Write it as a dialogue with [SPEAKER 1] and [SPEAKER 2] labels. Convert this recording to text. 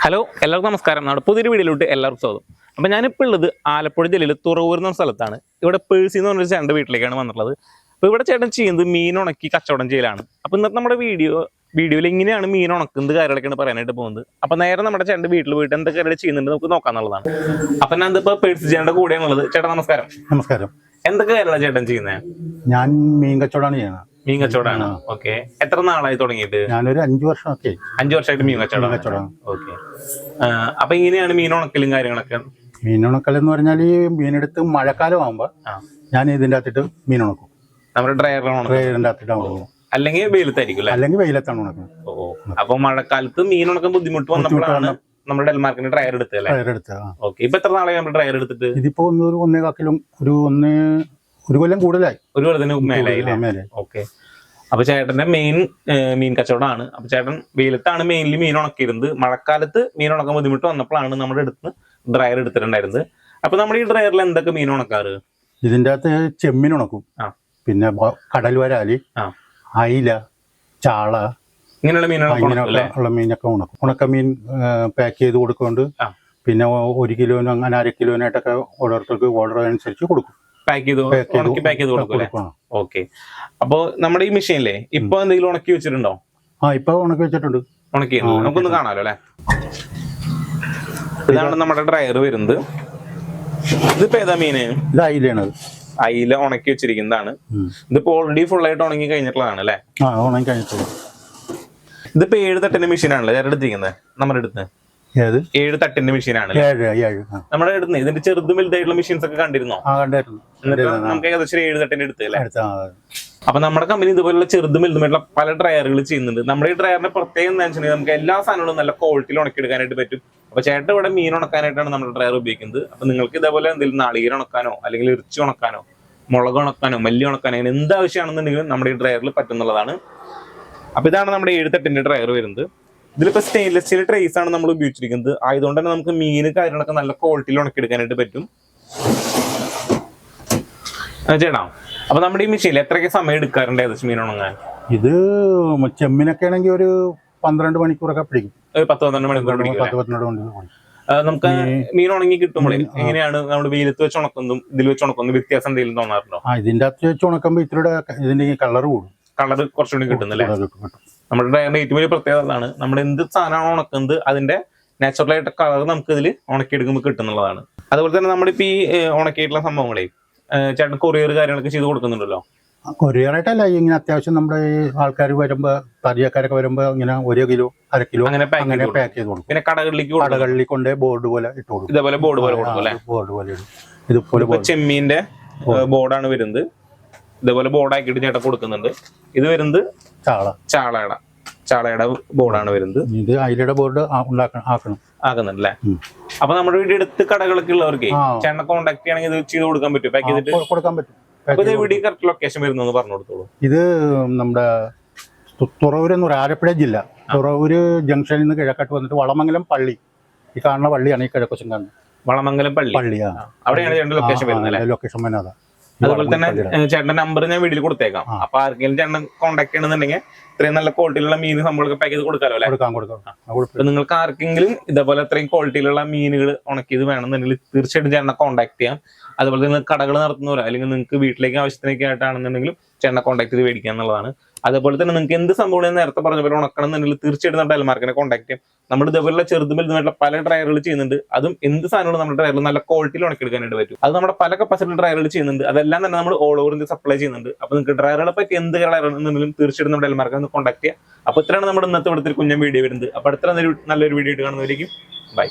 [SPEAKER 1] Hello, എല്ലാവർക്കും നമസ്കാരം. നമ്മുടെ പുതിയൊരു വീഡിയോയിലോട്ട് എല്ലാവർക്കും സ്വാഗതം. അപ്പം ഞാനിപ്പോൾ ഉള്ളത് ആലപ്പുഴ ജില്ലയിൽ തുറവൂർ എന്ന സ്ഥലത്താണ്. ഇവിടെ പേഴ്സി എന്ന് പറഞ്ഞൊരു ചേട്ടൻ്റെ വീട്ടിലേക്കാണ് വന്നിട്ടുള്ളത്. അപ്പോൾ ഇവിടെ ചേട്ടൻ ചെയ്യുന്നത് മീൻ ഉണക്കി കച്ചവടം ചെയ്യലാണ്. അപ്പോൾ ഇന്നത്തെ നമ്മുടെ വീഡിയോയിൽ എങ്ങനെയാണ് മീൻ ഉണക്കുന്നത് കാര്യങ്ങളൊക്കെയാണ് പറയാനായിട്ട് പോകുന്നത്. അപ്പോൾ നേരെ നമ്മുടെ ചേട്ടൻ്റെ വീട്ടിൽ പോയിട്ട് എന്തൊക്കെ കാര്യങ്ങൾ ചെയ്യുന്നുണ്ട് നമുക്ക് നോക്കാന്നുള്ളതാണ്. അപ്പം ഞാൻ ഇതിപ്പോൾ പേഴ്സി ചേട്ടൻ്റെ കൂടെയാണുള്ളത്. ചേട്ടാ നമസ്കാരം.
[SPEAKER 2] നമസ്കാരം.
[SPEAKER 1] എന്തൊക്കെ കാര്യങ്ങളാണ് ചേട്ടൻ ചെയ്യുന്നത്?
[SPEAKER 2] ഞാൻ മീൻ കച്ചവടമാണ് ചെയ്യുന്നത്.
[SPEAKER 1] മീൻ കച്ചവടമാണ്. ഓക്കെ. എത്ര നാളായി തുടങ്ങിയിട്ട്?
[SPEAKER 2] ഞാനൊരു 5 വർഷമൊക്കെ.
[SPEAKER 1] 5 വർഷമായിട്ട് മീൻ കച്ചവടം. ഓക്കെ. അപ്പൊ ഇങ്ങനെയാണ് മീൻ ഉണക്കലും കാര്യങ്ങളൊക്കെ?
[SPEAKER 2] മീൻ ഉണക്കൽ എന്ന് പറഞ്ഞാൽ ഈ മീനെടുത്ത് മഴക്കാലം ആകുമ്പോ ഞാൻ ഇതിന്റെ അകത്തിട്ട് മീൻ ഉണക്കും.
[SPEAKER 1] നമ്മുടെ
[SPEAKER 2] ഡ്രൈവറിന്റെ അകത്തിട്ട് ഉണക്കും.
[SPEAKER 1] അല്ലെങ്കിൽ വെയിലത്തായിരിക്കും?
[SPEAKER 2] അല്ലെങ്കിൽ വെയിലത്താണ് ഉണക്കുന്നത്.
[SPEAKER 1] അപ്പൊ മഴക്കാലത്ത് മീൻ ഉണക്കാൻ ബുദ്ധിമുട്ട് വന്നപ്പോഴാണ് നമ്മുടെ ഡെൽമാർക്കിന്റെ ഡ്രയർ എടുത്തത്. ഓക്കെ. ഇപ്പൊ എത്ര നാളെ നമ്മൾ ഡ്രയർ എടുത്തിട്ട്?
[SPEAKER 2] ഇതിപ്പോ 1.25 കിലോ ഒരു കൊല്ലം കൂടുതലായി.
[SPEAKER 1] ഒരു കൊല്ലത്തിന് മേലായി. ഓക്കെ. അപ്പൊ ചേട്ടന്റെ മീൻ കച്ചവടമാണ്. അപ്പൊ ചേട്ടൻ വെയിലത്താണ് മെയിൻലി മീൻ ഉണക്കിയിരുന്നത്. മഴക്കാലത്ത് മീൻ ഉണക്കാൻ ബുദ്ധിമുട്ട് വന്നപ്പോഴാണ് നമ്മുടെ അടുത്ത് ഡ്രയർ എടുത്തിട്ടുണ്ടായിരുന്നത്. അപ്പൊ നമ്മുടെ ഈ ഡ്രയറിൽ എന്തൊക്കെ മീൻ ഉണക്കാറ്?
[SPEAKER 2] ഇതിന്റെ അകത്ത് ചെമ്മീൻ ഉണക്കും, പിന്നെ കടൽ വരാലി, അയില, ചാള,
[SPEAKER 1] ഇങ്ങനെയുള്ള
[SPEAKER 2] മീനുകളുള്ള മീനൊക്കെ ഉണക്കും. ഉണക്കമീൻ പാക്ക് ചെയ്ത് കൊടുക്കുന്നുണ്ട്. പിന്നെ 1 കിലോനും അങ്ങനെ 1/2 കിലോനായിട്ടൊക്കെ ഓരോരുത്തർക്ക് ഓർഡർ അനുസരിച്ച് കൊടുക്കും.
[SPEAKER 1] പാക്ക് ചെയ്ത് കൊടുക്കും. ഓക്കെ. അപ്പൊ നമ്മുടെ ഈ മെഷീനിലെ ഇപ്പൊ എന്തെങ്കിലും ഉണക്കി വെച്ചിട്ടുണ്ടോ?
[SPEAKER 2] ഇപ്പൊ ഉണക്കി വെച്ചിട്ടുണ്ട്.
[SPEAKER 1] ഉണക്കി നമുക്കൊന്ന് കാണാലോ അല്ലെ? ഇതാണ് നമ്മുടെ ഡ്രയർ വരുന്നത്. ഇതിപ്പോ ഏതാ മീന്?
[SPEAKER 2] ഇത് അയിലാണ്.
[SPEAKER 1] അയില ഉണക്കി വെച്ചിരിക്കുന്നതാണ്. ഇതിപ്പോ ഓൾറെഡി ഫുൾ ആയിട്ട് ഉണങ്ങി കഴിഞ്ഞിട്ടുള്ളതാണ് അല്ലെ?
[SPEAKER 2] ഉണങ്ങി കഴിഞ്ഞിട്ടുള്ളൂ.
[SPEAKER 1] ഇതിപ്പോ 7 തട്ടിന്റെ മെഷീനാണല്ലോ ചേട്ടൻ എടുത്തിരിക്കുന്നത്. നമ്മുടെ അടുത്ത് 7 തട്ടിന്റെ മെഷീനാണ് നമ്മുടെ അടുത്ത്. ഇതിന്റെ ചെറുതും വലുതായിട്ടുള്ള മെഷീൻസ് ഒക്കെ കണ്ടിരുന്നോ? എന്നിട്ട് നമുക്ക് ഏകദേശം 7 തട്ടിന്റെ എടുത്തല്ലേ? അപ്പൊ നമ്മുടെ കമ്പനി ഇതുപോലുള്ള ചെറുതും വലുതുമായിട്ടുള്ള പല ഡ്രയറുകൾ ചെയ്യുന്നുണ്ട്. നമ്മുടെ ഈ ഡ്രയറിന്റെ പ്രത്യേകം എന്താ വെച്ചിട്ടുണ്ടെങ്കിൽ നമുക്ക് എല്ലാ സാധനങ്ങളും നല്ല ക്വാളിറ്റിയിൽ ഉണക്കിയെടുക്കാനായിട്ട് പറ്റും. അപ്പൊ ചേട്ടൻ ഇവിടെ മീൻ ഉണക്കാനായിട്ടാണ് നമ്മുടെ ഡ്രയർ ഉപയോഗിക്കുന്നത്. അപ്പൊ നിങ്ങൾക്ക് ഇതേപോലെ എന്തെങ്കിലും നാളികേരം ഉണക്കാനോ അല്ലെങ്കിൽ ഇറച്ചി ഉണക്കാനോ മുളക് ഉണക്കാനോ മല്ലി ഉണക്കാനോ അങ്ങനെ എന്ത് ആവശ്യമാണെന്നുണ്ടെങ്കിലും നമ്മുടെ ഈ ഡ്രയറിൽ പറ്റുന്നുള്ളതാണ്. അപ്പൊ ഇതാണ് നമ്മുടെ 7 തട്ടിന്റെ ഡ്രയർ വരുന്നത്. ഇതിലിപ്പോ സ്റ്റെയിൻലെസ് സ്റ്റീൽ ട്രേസ് ആണ് നമ്മൾ ഉപയോഗിച്ചിരിക്കുന്നത്. ആയതുകൊണ്ട് തന്നെ നമുക്ക് മീൻ കാര്യങ്ങളൊക്കെ നല്ല ക്വാളിറ്റിയിൽ ഉണക്കിയെടുക്കാനായിട്ട് പറ്റും. ചേട്ടാ, അപ്പൊ നമ്മുടെ ഈ മെഷീനിൽ എത്രയൊക്കെ സമയം എടുക്കാറുണ്ട് ഏകദേശം മീൻ ഉണങ്ങാൻ?
[SPEAKER 2] ഇത് ചെമ്മീനൊക്കെ ആണെങ്കിൽ ഒരു 12 മണിക്കൂറൊക്കെ പിടിക്കും.
[SPEAKER 1] 10-12 മണിക്കൂർ പിടിക്കും. നമുക്ക് മീൻ ഉണങ്ങി കിട്ടുമ്പോൾ എങ്ങനെയാണ് നമ്മൾ വെയിലത്ത് വെച്ച് ഉണക്കുന്നതും ഇതിൽ വെച്ച് ഉണക്കുന്നതും വ്യത്യാസം എന്തെങ്കിലും തോന്നാറുണ്ടോ?
[SPEAKER 2] ഇതിന്റെ അകത്ത് വെച്ച് ഉണക്കുമ്പോ ഇത്തിരി ഇതിന്റെ കളർ കൂടും.
[SPEAKER 1] കളർ കുറച്ചുകൂടി കിട്ടുന്നല്ലേ? നമ്മുടെ ഡ്രയറിന്റെ ഏറ്റവും വലിയ പ്രത്യേകത അതാണ്. നമ്മൾ എന്ത് സാധനമാണ് ഉണക്കുന്നത് അതിന്റെ നാച്ചുറൽ ആയിട്ട് കളർ നമുക്ക് ഇതിൽ ഉണക്കിയെടുക്കുമ്പോൾ കിട്ടുന്നുള്ളതാണ്. അതുപോലെ തന്നെ നമ്മളിപ്പോ ഈ ഉണക്കിയിട്ടുള്ള സംഭവങ്ങളെ ചേട്ടൻ കൊറിയർ കാര്യങ്ങളൊക്കെ ചെയ്ത് കൊടുക്കുന്നുണ്ടല്ലോ?
[SPEAKER 2] കൊറിയറായിട്ടല്ല, ഇങ്ങനെ അത്യാവശ്യം നമ്മുടെ ആൾക്കാർ വരുമ്പോ പരിചയക്കാരൊക്കെ വരുമ്പോ ഇങ്ങനെ 1 കിലോ 1/2 കിലോ അങ്ങനെ പാക്ക് ചെയ്ത് കൊടുക്കും. പിന്നെ കടകളിലേക്ക് കൊണ്ട് ബോർഡ് പോലെ ഇട്ട് കൊടുക്കും.
[SPEAKER 1] ഇതേപോലെ ബോർഡ് പോലെ കൊടുക്കും.
[SPEAKER 2] ബോർഡ് പോലെ ഇതുപോലെ
[SPEAKER 1] ചെമ്മീന്റെ ബോർഡാണ് വരുന്നത്. ഇതേപോലെ ബോർഡാക്കിയിട്ട് ചേട്ടൻ കൊടുക്കുന്നുണ്ട്. ഇത് വരുന്നത് ചാളയുടെ ബോർഡാണ് വരുന്നത്. ഇത്
[SPEAKER 2] അയിലയുടെ ബോർഡ്
[SPEAKER 1] ആക്കുന്നുണ്ടല്ലേ? അപ്പൊ നമ്മുടെ വീട് അടുത്ത് കടകളൊക്കെ ഉള്ളവർക്ക് ചേട്ടനെ കോൺടാക്ട് ചെയ്യണമെങ്കിൽ ഇത് ചെയ്ത് കൊടുക്കാൻ പറ്റും? പാക്ക് ചെയ്തിട്ട്
[SPEAKER 2] കൊടുക്കാൻ പറ്റും.
[SPEAKER 1] കറക്റ്റ് ലൊക്കേഷൻ വരുന്നത് പറഞ്ഞു കൊടുത്തോളൂ.
[SPEAKER 2] ഇത് നമ്മുടെ തുറവൂര് എന്ന് പറയും, ആലപ്പുഴ ജില്ല. തുറവൂര് ജംഗ്ഷനിൽ നിന്ന് കിഴക്കോട്ട് വന്നിട്ട് വളമംഗലം പള്ളി, ഈ കാണുന്ന പള്ളിയാണ് ഈ കിഴക്കൊച്ചൻ കാണുന്നത്.
[SPEAKER 1] വളമംഗലം പള്ളിയാ? അവിടെയാണ് ചേട്ടന്റെ ലൊക്കേഷൻ വരുന്നത്?
[SPEAKER 2] ലൊക്കേഷൻ വരുന്നത്.
[SPEAKER 1] അതുപോലെ തന്നെ ചേട്ടന്റെ നമ്പർ ഞാൻ വീട്ടിൽ കൊടുത്തേക്കാം. അപ്പൊ ആർക്കെങ്കിലും ചേട്ടൻ കോൺടാക്ട് ചെയ്യണമെന്നുണ്ടെങ്കിൽ ഇത്രയും നല്ല ക്വാളിറ്റിയിലുള്ള മീൻ സംഭവങ്ങളൊക്കെ പാക്ക് ചെയ്ത് കൊടുക്കാമല്ലോ അല്ലെ? നിങ്ങൾക്ക് ആർക്കെങ്കിലും ഇതേപോലെ ഇത്രയും ക്വാളിറ്റിയിലുള്ള മീനുകൾ ഉണക്കിയത് വേണമെന്നുണ്ടെങ്കിൽ തീർച്ചയായിട്ടും ചേട്ടനെ കോൺടാക്ട് ചെയ്യാം. അതുപോലെ തന്നെ കടകൾ നടത്തുന്നവരോ അല്ലെങ്കിൽ നിങ്ങൾക്ക് വീട്ടിലേക്ക് ആവശ്യത്തിനൊക്കെ ആയിട്ടാണെന്നുണ്ടെങ്കിലും ചേട്ടനെ കോൺടാക്ട് ചെയ്ത് മേടിക്കുക എന്നുള്ളതാണ്. അതുപോലെ തന്നെ നിങ്ങൾക്ക് എന്ത് സംഭവം നേരത്തെ പറഞ്ഞ പോലെ ഉണക്കണം എന്നുണ്ടെങ്കിൽ തീർച്ചയായിട്ടും നമ്മുടെ ഡെൽമാർക്കിനെ കോൺടാക്ട് ചെയ്യാം. നമ്മൾ ഇതേപോലെ ചെറുതും വലുതുമായിട്ടുള്ള പല ഡ്രയറുകൾ ചെയ്യുന്നുണ്ട്. അതും എന്ത് സാധനങ്ങളും നമ്മുടെ ഡ്രയറിൽ നല്ല ക്വാളിറ്റിയിൽ ഉണക്കിയെടുക്കാനായിട്ട് പറ്റും. അത് നമ്മുടെ പല കപ്പാസിറ്റി ഡ്രയറുകൾ ചെയ്യുന്നുണ്ട്. അതെല്ലാം തന്നെ നമ്മൾ ഓൾ ഓവർ ഇന്ത്യ സപ്ലൈ ചെയ്യുന്നുണ്ട്. അപ്പൊ നിങ്ങൾക്ക് ഡ്രയറുകളെ പറ്റി എന്ത് കളറുണ്ടെങ്കിലും തീർച്ചയായിട്ടും നമ്മുടെ ഡെൽമാർക്കിനെ കോൺടാക്ട് ചെയ്യാം. അപ്പൊ ഇത്രയാണ് നമ്മുടെ ഇന്നത്തെ ഇവിടുത്തെ കുഞ്ഞൻ വീഡിയോ വരുന്നത്. അപ്പൊ അടുത്ത നല്ലൊരു വീഡിയോ ആയിട്ട് കാണുന്നവരേക്കും ബൈ.